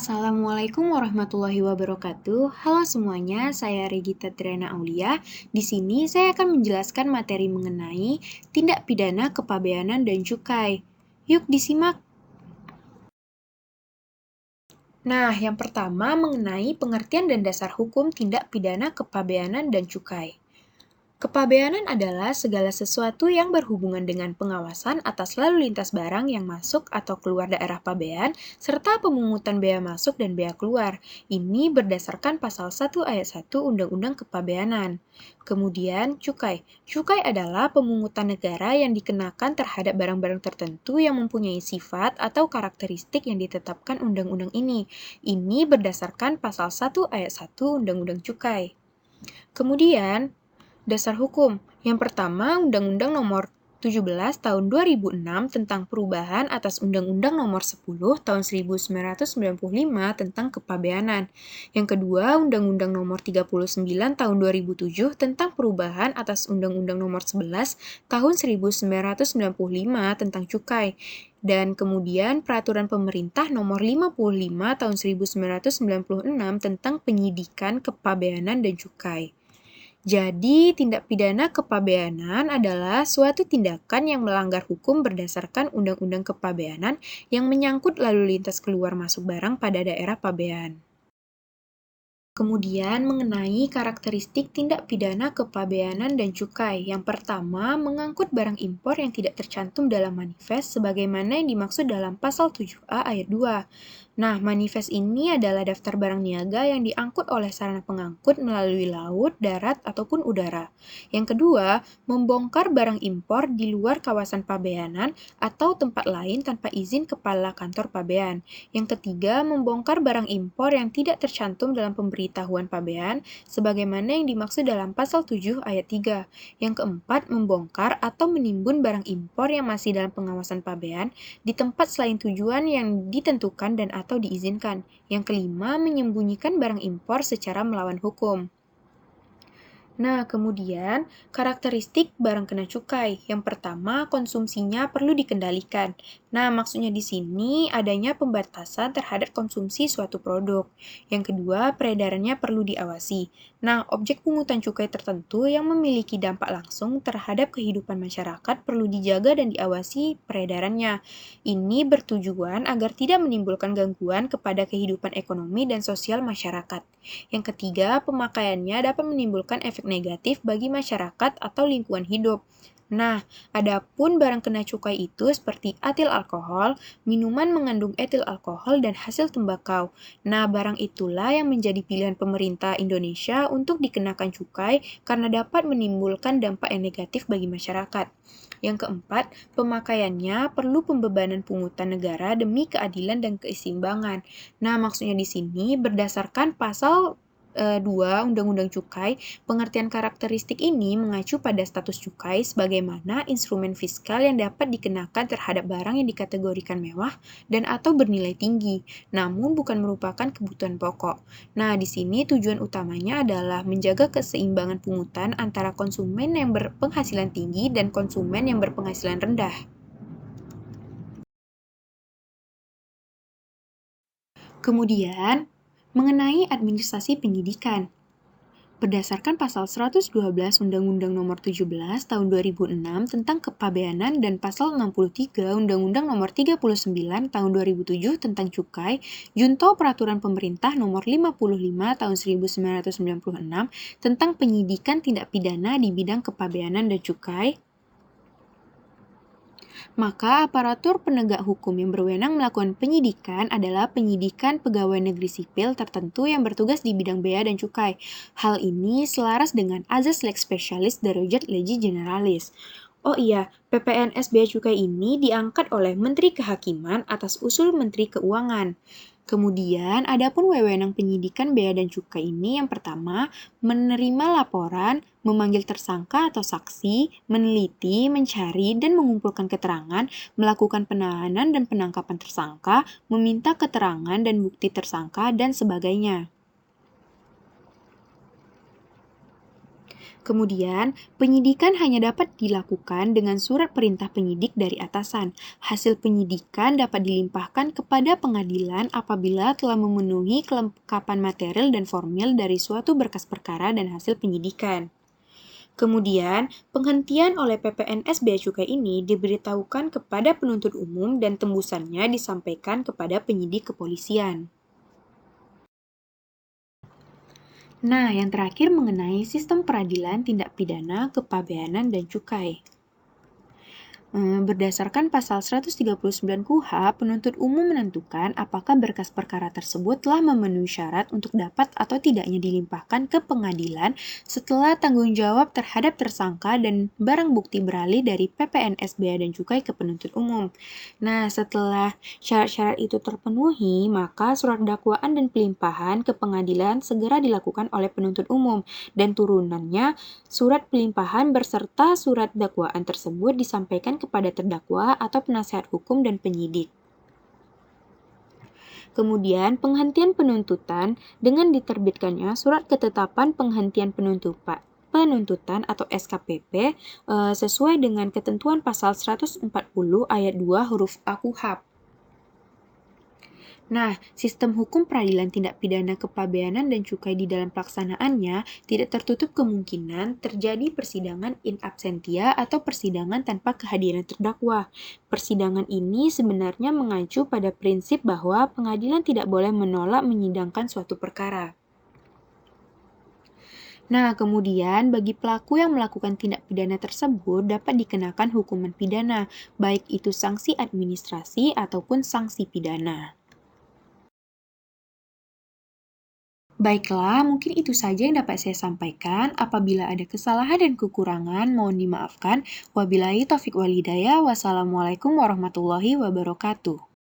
Assalamualaikum warahmatullahi wabarakatuh. Halo semuanya, saya Regita Triana Aulia. Di sini saya akan menjelaskan materi mengenai tindak pidana kepabeanan dan cukai. Yuk disimak. Nah, yang pertama mengenai pengertian dan dasar hukum tindak pidana kepabeanan dan cukai. Kepabeanan adalah segala sesuatu yang berhubungan dengan pengawasan atas lalu lintas barang yang masuk atau keluar daerah pabean, serta pemungutan bea masuk dan bea keluar. Ini berdasarkan pasal 1 ayat 1 Undang-Undang Kepabeanan. Kemudian, cukai. Cukai adalah pemungutan negara yang dikenakan terhadap barang-barang tertentu yang mempunyai sifat atau karakteristik yang ditetapkan undang-undang ini. Ini berdasarkan pasal 1 ayat 1 Undang-Undang Cukai. Kemudian, dasar hukum. Yang pertama, Undang-Undang Nomor 17 Tahun 2006 tentang perubahan atas Undang-Undang Nomor 10 Tahun 1995 tentang kepabeanan. Yang kedua, Undang-Undang Nomor 39 Tahun 2007 tentang perubahan atas Undang-Undang Nomor 11 Tahun 1995 tentang cukai. Dan kemudian Peraturan Pemerintah Nomor 55 Tahun 1996 tentang penyidikan kepabeanan dan cukai. Jadi, tindak pidana kepabeanan adalah suatu tindakan yang melanggar hukum berdasarkan Undang-Undang Kepabeanan yang menyangkut lalu lintas keluar masuk barang pada daerah pabean. Kemudian, mengenai karakteristik tindak pidana kepabeanan dan cukai. Yang pertama, mengangkut barang impor yang tidak tercantum dalam manifest sebagaimana yang dimaksud dalam pasal 7A ayat 2. Nah, manifest ini adalah daftar barang niaga yang diangkut oleh sarana pengangkut melalui laut, darat, ataupun udara. Yang kedua, membongkar barang impor di luar kawasan pabeanan atau tempat lain tanpa izin kepala kantor pabean. Yang ketiga, membongkar barang impor yang tidak tercantum dalam pemberitahuan pabean sebagaimana yang dimaksud dalam pasal 7 ayat 3. Yang keempat, membongkar atau menimbun barang impor yang masih dalam pengawasan pabean di tempat selain tujuan yang ditentukan dan atau diizinkan. Yang kelima, menyembunyikan barang impor secara melawan hukum. Nah, kemudian karakteristik barang kena cukai. Yang pertama, konsumsinya perlu dikendalikan. Nah, maksudnya di sini adanya pembatasan terhadap konsumsi suatu produk. Yang kedua, peredarannya perlu diawasi. Nah, objek pungutan cukai tertentu yang memiliki dampak langsung terhadap kehidupan masyarakat perlu dijaga dan diawasi peredarannya. Ini bertujuan agar tidak menimbulkan gangguan kepada kehidupan ekonomi dan sosial masyarakat. Yang ketiga, pemakaiannya dapat menimbulkan efek negatif bagi masyarakat atau lingkungan hidup. Nah, adapun barang kena cukai itu seperti etil alkohol, minuman mengandung etil alkohol, dan hasil tembakau. Nah, barang itulah yang menjadi pilihan pemerintah Indonesia untuk dikenakan cukai karena dapat menimbulkan dampak yang negatif bagi masyarakat. Yang keempat, pemakaiannya perlu pembebanan pungutan negara demi keadilan dan keseimbangan. Nah, maksudnya di sini berdasarkan pasal 2 Undang-Undang Cukai, pengertian karakteristik ini mengacu pada status cukai sebagaimana instrumen fiskal yang dapat dikenakan terhadap barang yang dikategorikan mewah dan atau bernilai tinggi, namun bukan merupakan kebutuhan pokok. Nah, di sini tujuan utamanya adalah menjaga keseimbangan pungutan antara konsumen yang berpenghasilan tinggi dan konsumen yang berpenghasilan rendah. Kemudian, mengenai administrasi penyidikan. Berdasarkan pasal 112 Undang-Undang Nomor 17 Tahun 2006 tentang Kepabeanan dan pasal 63 Undang-Undang Nomor 39 Tahun 2007 tentang Cukai, Junto Peraturan Pemerintah Nomor 55 Tahun 1996 tentang penyidikan tindak pidana di bidang kepabeanan dan cukai, maka aparatur penegak hukum yang berwenang melakukan penyidikan adalah penyidikan pegawai negeri sipil tertentu yang bertugas di bidang bea dan cukai. Hal ini selaras dengan azas lex specialis derogat legis generalis. Oh iya, PPNS Bea Cukai ini diangkat oleh Menteri Kehakiman atas usul Menteri Keuangan. Kemudian, adapun wewenang penyidikan bea dan cukai ini yang pertama, menerima laporan, memanggil tersangka atau saksi, meneliti, mencari, dan mengumpulkan keterangan, melakukan penahanan dan penangkapan tersangka, meminta keterangan dan bukti tersangka, dan sebagainya. Kemudian, penyidikan hanya dapat dilakukan dengan surat perintah penyidik dari atasan. Hasil penyidikan dapat dilimpahkan kepada pengadilan apabila telah memenuhi kelengkapan material dan formil dari suatu berkas perkara dan hasil penyidikan. Kemudian, penghentian oleh PPNS Bea Cukai ini diberitahukan kepada penuntut umum dan tembusannya disampaikan kepada penyidik kepolisian. Nah, yang terakhir mengenai sistem peradilan tindak pidana kepabeanan dan cukai. Berdasarkan pasal 139 KUHP, penuntut umum menentukan apakah berkas perkara tersebut telah memenuhi syarat untuk dapat atau tidaknya dilimpahkan ke pengadilan setelah tanggung jawab terhadap tersangka dan barang bukti beralih dari PPNS Bea dan Cukai ke penuntut umum. Nah, setelah syarat-syarat itu terpenuhi, maka surat dakwaan dan pelimpahan ke pengadilan segera dilakukan oleh penuntut umum dan turunannya surat pelimpahan berserta surat dakwaan tersebut disampaikan kepada terdakwa atau penasihat hukum dan penyidik. Kemudian, penghentian penuntutan dengan diterbitkannya surat ketetapan penghentian penuntutan atau SKPP sesuai dengan ketentuan pasal 140 ayat 2 huruf A KUHP. Nah, sistem hukum peradilan tindak pidana kepabeanan dan cukai di dalam pelaksanaannya tidak tertutup kemungkinan terjadi persidangan in absentia atau persidangan tanpa kehadiran terdakwa. Persidangan ini sebenarnya mengacu pada prinsip bahwa pengadilan tidak boleh menolak menyidangkan suatu perkara. Nah, kemudian bagi pelaku yang melakukan tindak pidana tersebut dapat dikenakan hukuman pidana, baik itu sanksi administrasi ataupun sanksi pidana. Baiklah, mungkin itu saja yang dapat saya sampaikan. Apabila ada kesalahan dan kekurangan, mohon dimaafkan. Wabillahi taufik walhidayah. Wassalamualaikum warahmatullahi wabarakatuh.